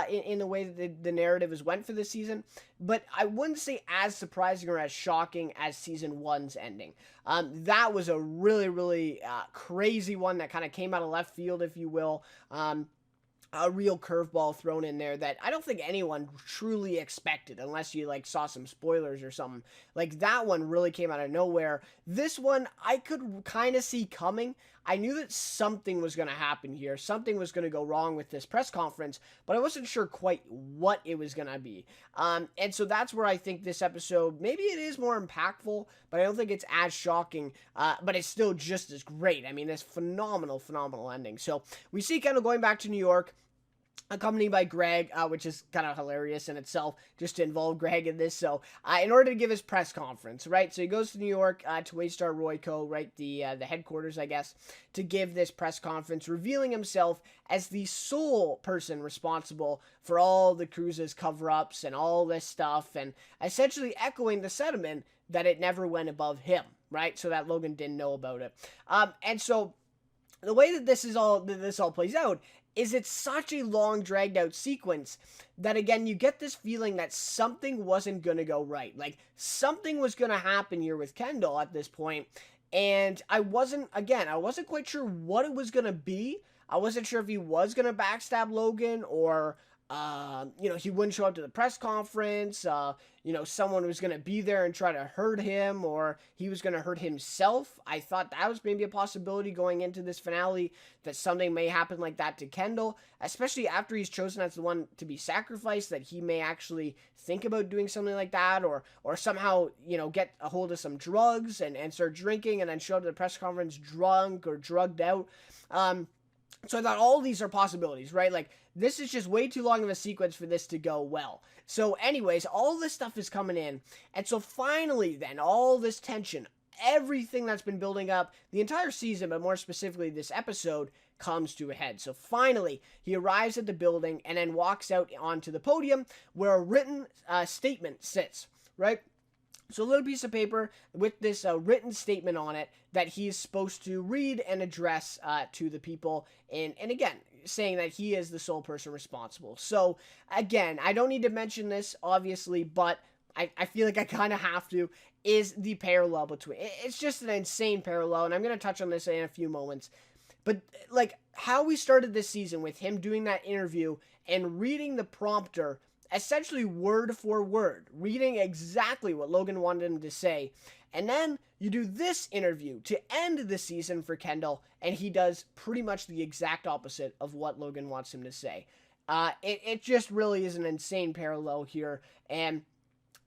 in the way that the narrative has went for this season, but I wouldn't say as surprising or as shocking as season 1's ending. That was a really, really crazy one that kind of came out of left field, if you will. A real curveball thrown in there that I don't think anyone truly expected, unless you saw some spoilers or something. Like, that one really came out of nowhere. This one I could kind of see coming. I knew that something was going to happen here. Something was going to go wrong with this press conference, but I wasn't sure quite what it was going to be. And so that's where I think this episode, maybe it is more impactful, but I don't think it's as shocking, but it's still just as great. I mean, this phenomenal, phenomenal ending. So we see Kendall going back to New York. accompanied by Greg, which is kind of hilarious in itself, just to involve Greg in this. So, in order to give his press conference, right? So he goes to New York to Waystar Royco, right, the headquarters, I guess, to give this press conference, revealing himself as the sole person responsible for all the cruise's cover-ups and all this stuff, and essentially echoing the sentiment that it never went above him, right? So that Logan didn't know about it. And so the way that this all plays out is it's such a long, dragged out sequence that, again, you get this feeling that something wasn't going to go right. Like, something was going to happen here with Kendall at this point, and I wasn't quite sure what it was going to be. I wasn't sure if he was going to backstab Logan, or he wouldn't show up to the press conference. Someone was going to be there and try to hurt him, or he was going to hurt himself. I thought that was maybe a possibility going into this finale, that something may happen like that to Kendall, especially after he's chosen as the one to be sacrificed, that he may actually think about doing something like that, or somehow, get a hold of some drugs and start drinking and then show up to the press conference drunk or drugged out. So I thought all these are possibilities, right? Like, this is just way too long of a sequence for this to go well. So anyways, all this stuff is coming in. And so finally then, all this tension, everything that's been building up the entire season, but more specifically this episode, comes to a head. So finally, he arrives at the building and then walks out onto the podium where a written statement sits, right? So a little piece of paper with this written statement on it that he's supposed to read and address to the people. And again, saying that he is the sole person responsible. So again, I don't need to mention this, obviously, but I feel like I kind of have to, is the parallel between. It's just an insane parallel, and I'm going to touch on this in a few moments. But like how we started this season with him doing that interview and reading the prompter essentially word for word, reading exactly what Logan wanted him to say. And then you do this interview to end the season for Kendall, and he does pretty much the exact opposite of what Logan wants him to say. It just really is an insane parallel here, and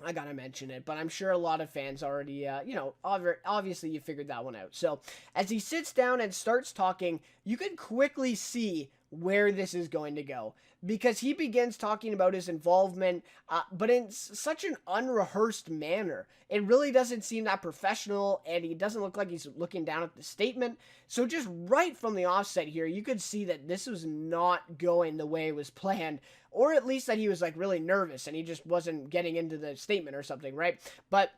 I gotta mention it, but I'm sure a lot of fans already, obviously you figured that one out. So, as he sits down and starts talking, you can quickly see where this is going to go, because he begins talking about his involvement, but in such an unrehearsed manner. It really doesn't seem that professional, and he doesn't look like he's looking down at the statement. So just right from the offset here, you could see that this was not going the way it was planned, or at least that he was like really nervous and he just wasn't getting into the statement or something, right? But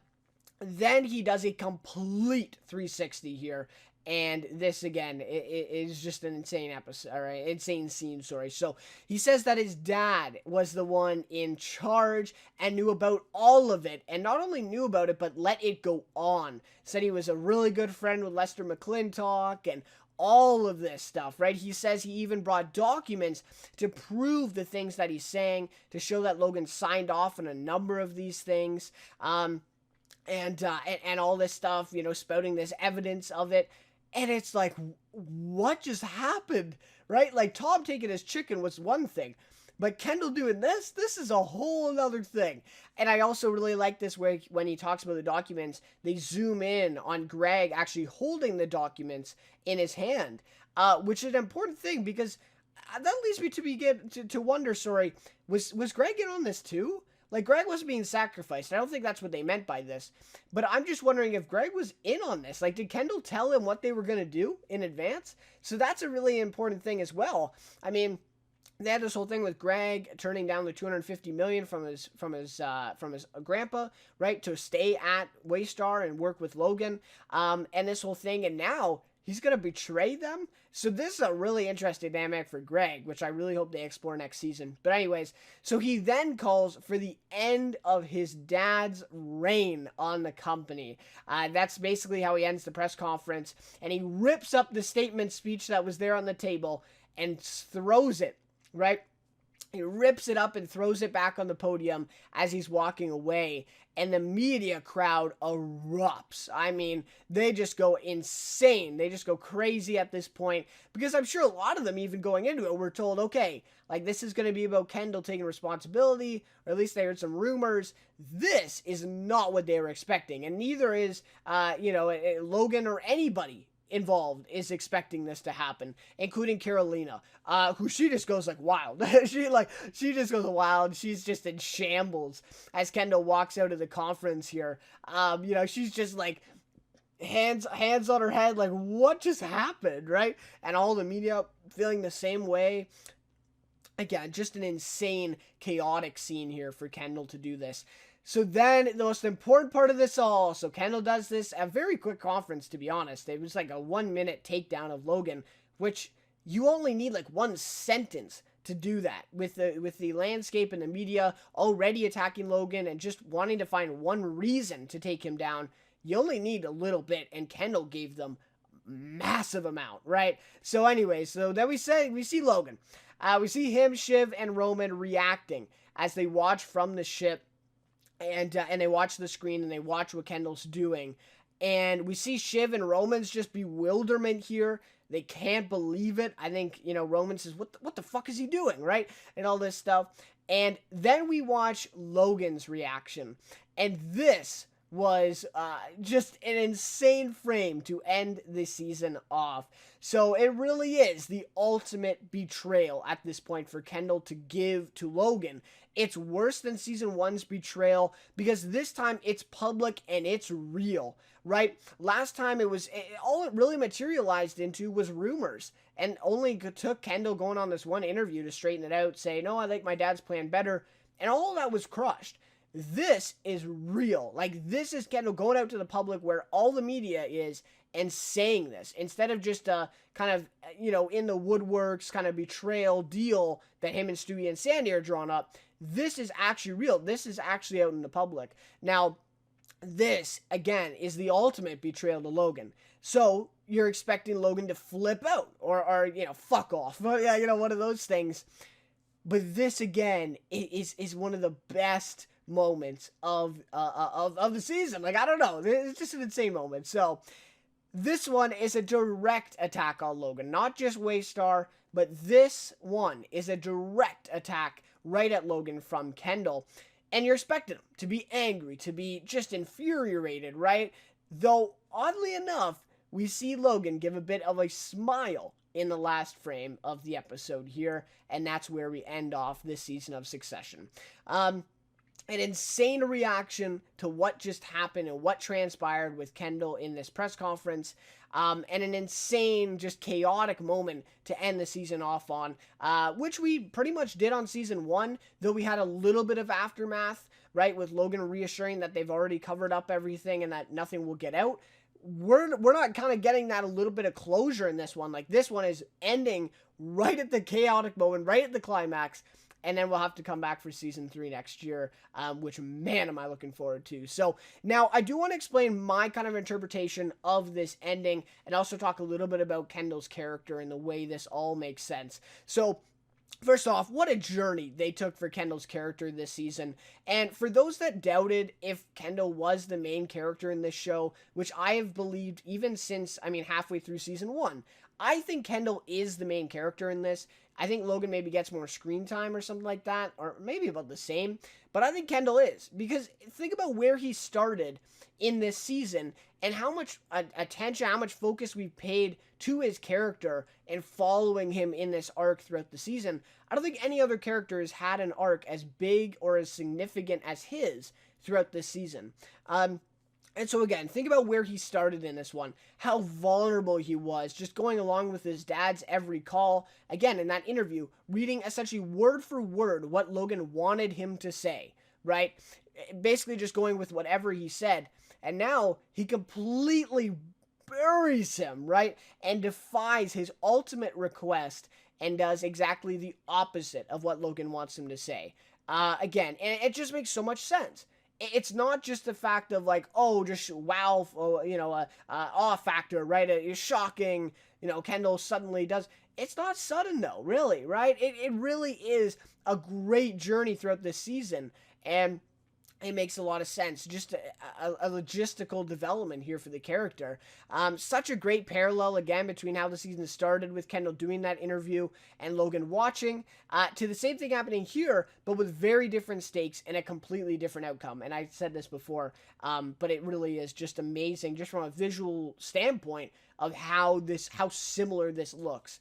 then he does a complete 360 here. And this, again, is just an insane episode, or insane scene, sorry. So, he says that his dad was the one in charge and knew about all of it. And not only knew about it, but let it go on. Said he was a really good friend with Lester McClintock and all of this stuff, right? He says he even brought documents to prove the things that he's saying, to show that Logan signed off on a number of these things. And all this stuff, spouting this evidence of it. And it's like, what just happened, right? Like, Tom taking his chicken was one thing, but Kendall doing this is a whole other thing. And I also really like this way when he talks about the documents, they zoom in on Greg actually holding the documents in his hand, which is an important thing, because that leads me to wonder, was Greg in on this too? Like, Greg wasn't being sacrificed. I don't think that's what they meant by this. But I'm just wondering if Greg was in on this. Like, did Kendall tell him what they were going to do in advance? So that's a really important thing as well. I mean, they had this whole thing with Greg turning down the $250 million from his grandpa, right, to stay at Waystar and work with Logan, and this whole thing, and now he's going to betray them? So this is a really interesting dynamic for Greg, which I really hope they explore next season. But anyways, so he then calls for the end of his dad's reign on the company. That's basically how he ends the press conference. And he rips up the statement speech that was there on the table and throws it, right? He rips it up and throws it back on the podium as he's walking away. And the media crowd erupts. I mean, they just go insane. They just go crazy at this point. Because I'm sure a lot of them, even going into it, were told, okay, like, this is going to be about Kendall taking responsibility. Or at least they heard some rumors. This is not what they were expecting. And neither is, Logan or anybody involved is expecting this to happen, including Carolina, who she just goes like wild. she just goes wild. She's just in shambles as Kendall walks out of the conference here. She's just like hands on her head, like what just happened, right? And all the media feeling the same way. Again, just an insane, chaotic scene here for Kendall to do this. So then, the most important part of this all, so Kendall does this, a very quick conference, to be honest. It was like a 1-minute takedown of Logan, which you only need like one sentence to do that. With the landscape and the media already attacking Logan and just wanting to find one reason to take him down, you only need a little bit, and Kendall gave them massive amount, right? So anyway, so then we see Logan. We see him, Shiv, and Roman reacting as they watch from the ship. And they watch the screen and they watch what Kendall's doing. And we see Shiv and Roman's just bewilderment here. They can't believe it. I think, Roman says, what the fuck is he doing, right? And all this stuff. And then we watch Logan's reaction. And this was just an insane frame to end the season off. So it really is the ultimate betrayal at this point for Kendall to give to Logan. It's worse than season 1's betrayal because this time it's public and it's real, right? Last time all it really materialized into was rumors, and only took Kendall going on this one interview to straighten it out, say, no, I like my dad's plan better, and all of that was crushed. This is real. Like, this is Kendall going out to the public where all the media is and saying this instead of just a kind of, in the woodworks kind of betrayal deal that him and Stewie and Sandy are drawn up. This is actually real. This is actually out in the public. Now, this, again, is the ultimate betrayal to Logan. So, you're expecting Logan to flip out or fuck off. Yeah, one of those things. But this, again, is one of the best moments of the season. Like, I don't know. It's just an insane moment. So, this one is a direct attack on Logan. Not just Waystar, but this one is a direct attack right at Logan from Kendall. And you're expecting him to be angry, to be just infuriated, right? Though, oddly enough, we see Logan give a bit of a smile in the last frame of the episode here, and that's where we end off this season of Succession. An insane reaction to what just happened and what transpired with Kendall in this press conference, and an insane, just chaotic moment to end the season off on, which we pretty much did on season 1, though we had a little bit of aftermath, right, with Logan reassuring that they've already covered up everything and that nothing will get out. We're not kind of getting that a little bit of closure in this one. Like, this one is ending right at the chaotic moment, right at the climax, and then we'll have to come back for season 3 next year, which, man, am I looking forward to. So, now, I do want to explain my kind of interpretation of this ending, and also talk a little bit about Kendall's character and the way this all makes sense. So, first off, what a journey they took for Kendall's character this season. And for those that doubted if Kendall was the main character in this show, which I have believed even since, halfway through season 1, I think Kendall is the main character in this. I think Logan maybe gets more screen time or something like that, or maybe about the same, but I think Kendall is, because think about where he started in this season and how much attention, how much focus we've paid to his character and following him in this arc throughout the season. I don't think any other character has had an arc as big or as significant as his throughout this season. And so again, think about where he started in this one, how vulnerable he was, just going along with his dad's every call. Again, in that interview, reading essentially word for word what Logan wanted him to say, right? Basically just going with whatever he said. And now he completely buries him, right? And defies his ultimate request and does exactly the opposite of what Logan wants him to say. Again, and it just makes so much sense. It's not just the fact of like, oh, just wow, awe factor, right? It's shocking, Kendall suddenly does. It's not sudden though, really, right? It really is a great journey throughout this season, and it makes a lot of sense. Just a logistical development here for the character. Such a great parallel, again, between how the season started with Kendall doing that interview and Logan watching, to the same thing happening here, but with very different stakes and a completely different outcome. And I said this before, but it really is just amazing, just from a visual standpoint, of how similar this looks.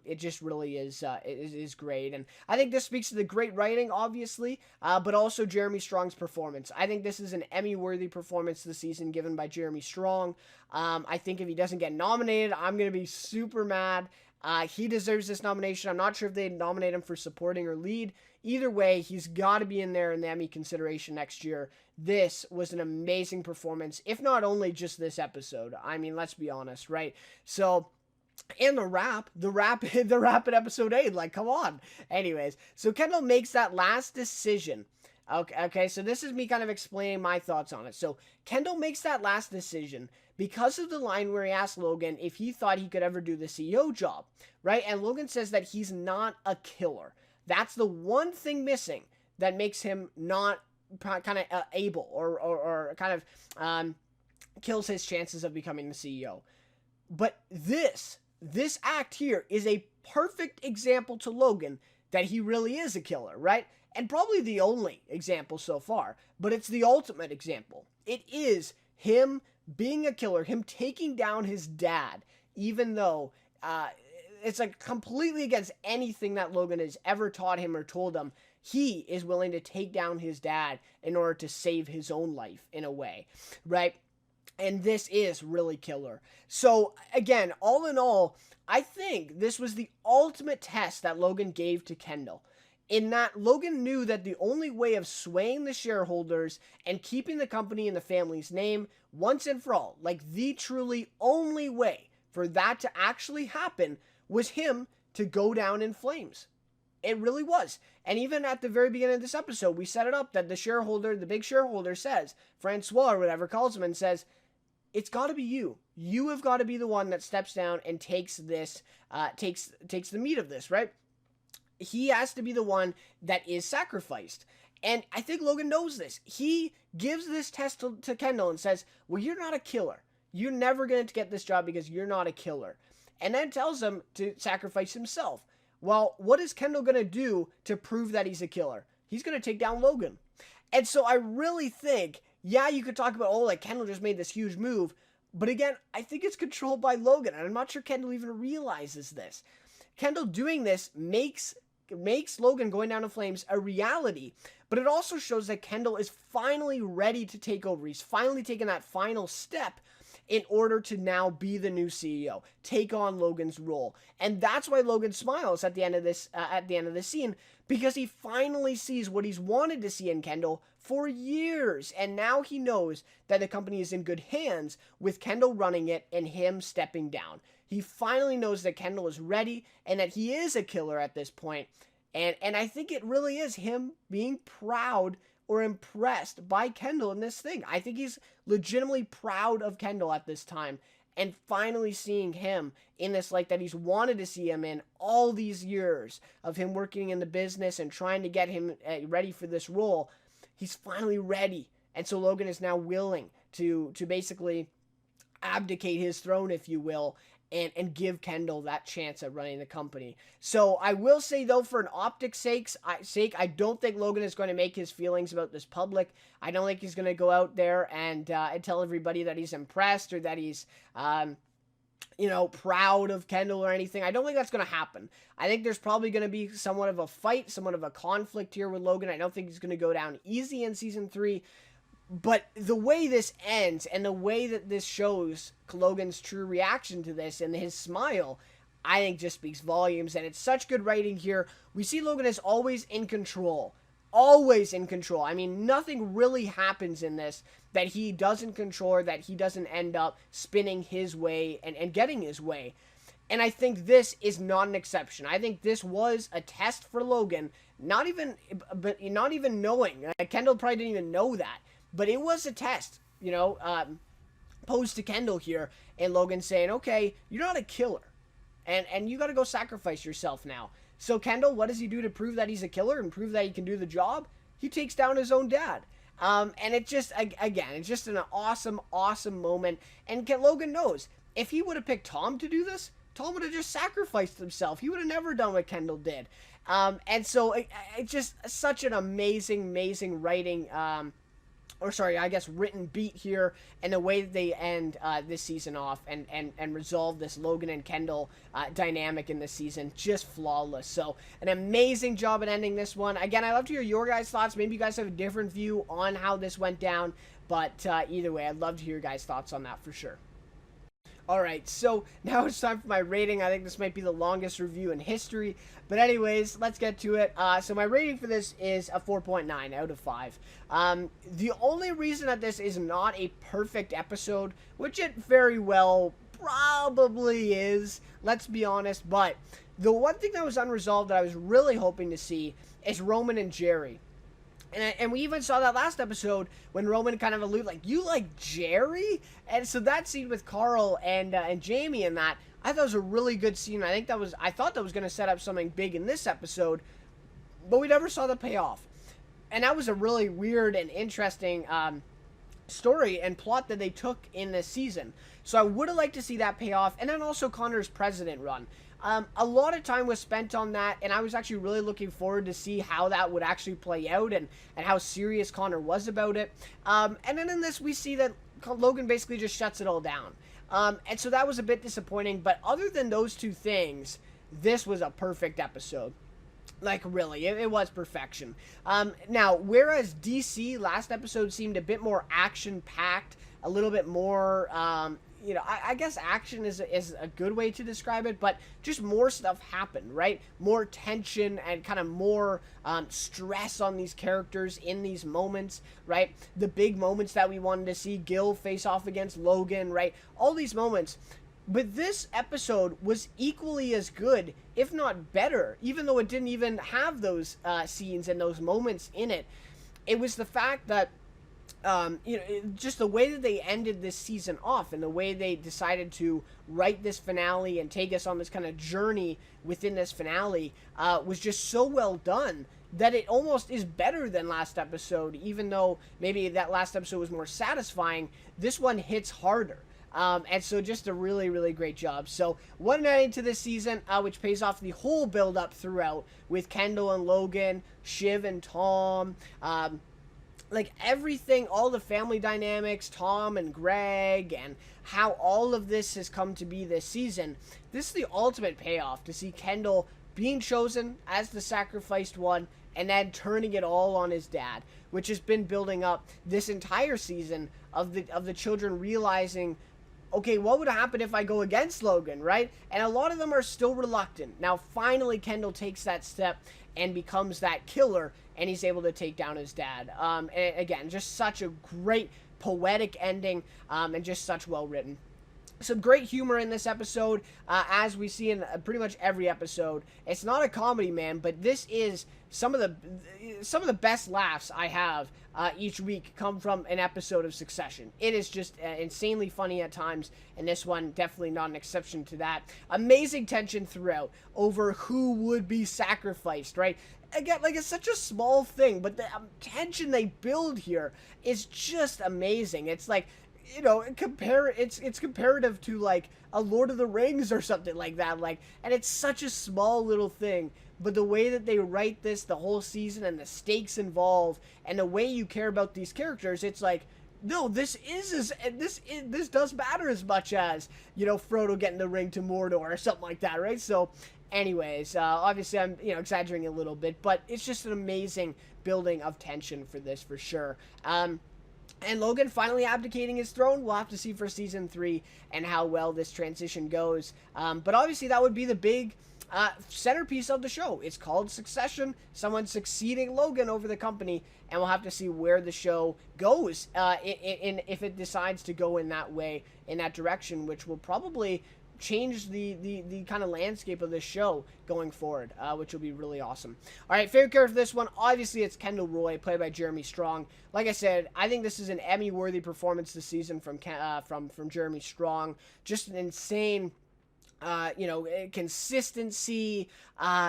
It just really is great, and I think this speaks to the great writing, obviously, but also Jeremy Strong's performance. I think this is an Emmy-worthy performance this season given by Jeremy Strong. I think if he doesn't get nominated, I'm gonna be super mad. He deserves this nomination. I'm not sure if they'd nominate him for supporting or lead. Either way, he's got to be in there in the Emmy consideration next year. This was an amazing performance, if not only just this episode. I mean, let's be honest, right? So, and the rap in episode 8, like, come on. Anyways, so Kendall makes that last decision. Okay, so this is me kind of explaining my thoughts on it. So, Kendall makes that last decision because of the line where he asked Logan if he thought he could ever do the CEO job, right? And Logan says that he's not a killer. That's the one thing missing that makes him not kind of able or kind of kills his chances of becoming the CEO. But this act here is a perfect example to Logan that he really is a killer, right? And probably the only example so far, but it's the ultimate example. It is him being a killer, him taking down his dad, even though it's like completely against anything that Logan has ever taught him or told him. He is willing to take down his dad in order to save his own life in a way, right? And this is really killer. So again, all in all, I think this was the ultimate test that Logan gave to Kendall. In that Logan knew that the only way of swaying the shareholders and keeping the company in the family's name once and for all, like the truly only way for that to actually happen, was him to go down in flames. It really was. And even at the very beginning of this episode, we set it up that the big shareholder says, Francois or whatever calls him and says, it's got to be you. You have got to be the one that steps down and takes this, takes the meat of this, right? He has to be the one that is sacrificed. And I think Logan knows this. He gives this test to Kendall and says, well, you're not a killer. You're never going to get this job because you're not a killer. And then tells him to sacrifice himself. Well, what is Kendall going to do to prove that he's a killer? He's going to take down Logan. And so I really think, yeah, you could talk about, oh, like Kendall just made this huge move. But again, I think it's controlled by Logan. And I'm not sure Kendall even realizes this. Kendall doing this makes Logan going down in flames a reality, but it also shows that Kendall is finally ready to take over. He's finally taken that final step in order to now be the new CEO, take on Logan's role. And that's why Logan smiles at the end of this scene, because he finally sees what he's wanted to see in Kendall for years. And now he knows that the company is in good hands with Kendall running it and him stepping down. He finally knows that Kendall is ready and that he is a killer at this point. And I think it really is him being proud or impressed by Kendall in this thing. I think he's legitimately proud of Kendall at this time, and finally seeing him in this light that he's wanted to see him in all these years of him working in the business and trying to get him ready for this role. He's finally ready. And so Logan is now willing to basically abdicate his throne, if you will, and give Kendall that chance at running the company. So I will say, though, for an optics sake, I don't think Logan is going to make his feelings about this public. I don't think he's going to go out there and tell everybody that he's impressed or that he's, proud of Kendall or anything. I don't think that's going to happen. I think there's probably going to be somewhat of a fight, somewhat of a conflict here with Logan. I don't think he's going to go down easy in season 3. But the way this ends and the way that this shows Logan's true reaction to this and his smile, I think just speaks volumes. And it's such good writing here. We see Logan is always in control. Always in control. I mean, nothing really happens in this that he doesn't control or that he doesn't end up spinning his way and getting his way. And I think this is not an exception. I think this was a test for Logan, not even knowing. Kendall probably didn't even know that. But it was a test, posed to Kendall here, and Logan saying, okay, you're not a killer, and you got to go sacrifice yourself now. So Kendall, what does he do to prove that he's a killer and prove that he can do the job? He takes down his own dad. And it just, again, it's just an awesome, awesome moment. And Logan knows, if he would have picked Tom to do this, Tom would have just sacrificed himself. He would have never done what Kendall did. And so it's just such an amazing, amazing writing, or sorry, I guess written beat here, and the way that they end this season off and resolve this Logan and Kendall dynamic in this season, just flawless. So an amazing job at ending this one. Again, I'd love to hear your guys' thoughts. Maybe you guys have a different view on how this went down, but either way, I'd love to hear your guys' thoughts on that for sure. Alright, so now it's time for my rating. I think this might be the longest review in history. But anyways, let's get to it. So my rating for this is a 4.9 out of 5. The only reason that this is not a perfect episode, which it very well probably is, let's be honest, but the one thing that was unresolved that I was really hoping to see is Roman and Jerry. And we even saw that last episode when Roman kind of alluded, like, you like Jerry? And so that scene with Carl and Jamie and that, I thought was a really good scene. I thought that was going to set up something big in this episode, but we never saw the payoff. And that was a really weird and interesting story and plot that they took in this season. So I would have liked to see that pay off. And then also Connor's president run. A lot of time was spent on that, and I was actually really looking forward to see how that would actually play out and how serious Connor was about it. And then in this, we see that Logan basically just shuts it all down. And so that was a bit disappointing, but other than those two things, this was a perfect episode. Like, really, it was perfection. Now, whereas DC last episode seemed a bit more action-packed, a little bit more, I guess action is a good way to describe it, but just more stuff happened, right? More tension and kind of more stress on these characters in these moments, right? The big moments that we wanted to see, Gil face off against Logan, right? All these moments. But this episode was equally as good, if not better, even though it didn't even have those scenes and those moments in it. It was the fact that just the way that they ended this season off and the way they decided to write this finale and take us on this kind of journey within this finale was just so well done that it almost is better than last episode. Even though maybe that last episode was more satisfying, this one hits harder. And so just a really, really great job. So one ending to this season, which pays off the whole build-up throughout with Kendall and Logan, Shiv and Tom, like everything, all the family dynamics, Tom and Greg, and how all of this has come to be this season. This is the ultimate payoff to see Kendall being chosen as the sacrificed one and then turning it all on his dad, which has been building up this entire season of the children realizing, okay, what would happen if I go against Logan, right? And a lot of them are still reluctant. Now, finally, Kendall takes that step and becomes that killer, and he's able to take down his dad. And again, just such a great poetic ending, and just such well written. Some great humor in this episode, as we see in pretty much every episode. It's not a comedy, man, but this is some of the best laughs I have each week come from an episode of Succession. It is just insanely funny at times, and this one definitely not an exception to that. Amazing tension throughout over who would be sacrificed, right? Again, like, it's such a small thing, but the tension they build here is just amazing. It's like, it's comparative to like a Lord of the Rings or something like that. Like, and it's such a small little thing, but the way that they write this, the whole season, and the stakes involved, and the way you care about these characters, it's like, no, this does matter as much as, Frodo getting the ring to Mordor or something like that, right? So, anyways, obviously I'm, exaggerating a little bit, but it's just an amazing building of tension for this, for sure. And Logan finally abdicating his throne. We'll have to see for season 3 and how well this transition goes. But obviously that would be the big centerpiece of the show. It's called Succession. Someone succeeding Logan over the company. And we'll have to see where the show goes if it decides to go in that way, in that direction, which will probably change the kind of landscape of this show going forward, which will be really awesome. All right, favorite character for this one, obviously it's Kendall Roy, played by Jeremy Strong. Like I said, I think this is an Emmy-worthy performance this season from Jeremy Strong. Just an insane consistency.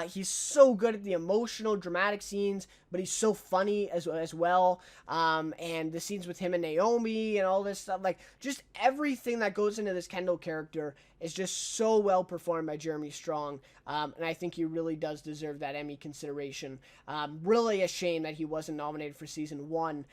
He's so good at the emotional, dramatic scenes, but he's so funny as well. And the scenes with him and Naomi and all this stuff, like just everything that goes into this Kendall character is just so well performed by Jeremy Strong. And I think he really does deserve that Emmy consideration. Really a shame that he wasn't nominated for season 1,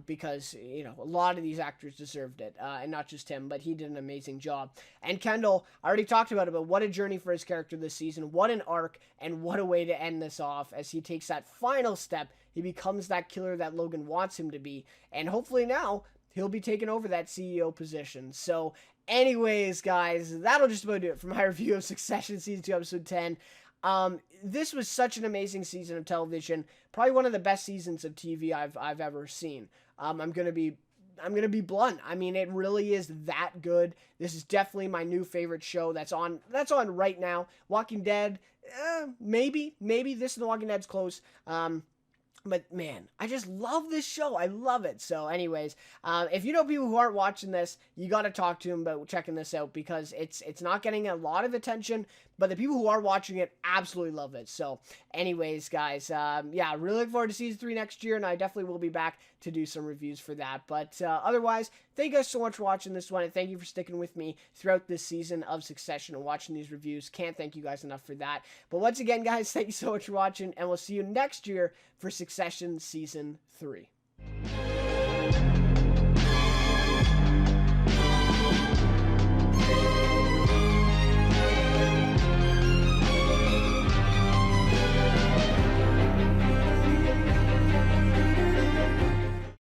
because, you know, a lot of these actors deserved it, and not just him, but he did an amazing job. And Kendall, I already talked about it, but what a journey for his character this season. What an arc, and what a way to end this off as he takes that final step. He becomes that killer that Logan wants him to be, and hopefully now he'll be taking over that CEO position. So anyways, guys, that'll just about do it for my review of Succession Season 2, Episode 10. This was such an amazing season of television. Probably one of the best seasons of TV I've ever seen. I'm gonna be blunt. I mean, it really is that good. This is definitely my new favorite show that's on right now. Walking Dead, maybe this and The Walking Dead's close. But man, I just love this show. I love it. So anyways, if you know people who aren't watching this, you got to talk to them about checking this out, because it's not getting a lot of attention, but the people who are watching it absolutely love it. So anyways, guys, yeah, really look forward to season 3 next year, and I definitely will be back to do some reviews for that. But otherwise, thank you guys so much for watching this one, and thank you for sticking with me throughout this season of Succession and watching these reviews. Can't thank you guys enough for that. But once again, guys, thank you so much for watching, and we'll see you next year for Succession Season 3.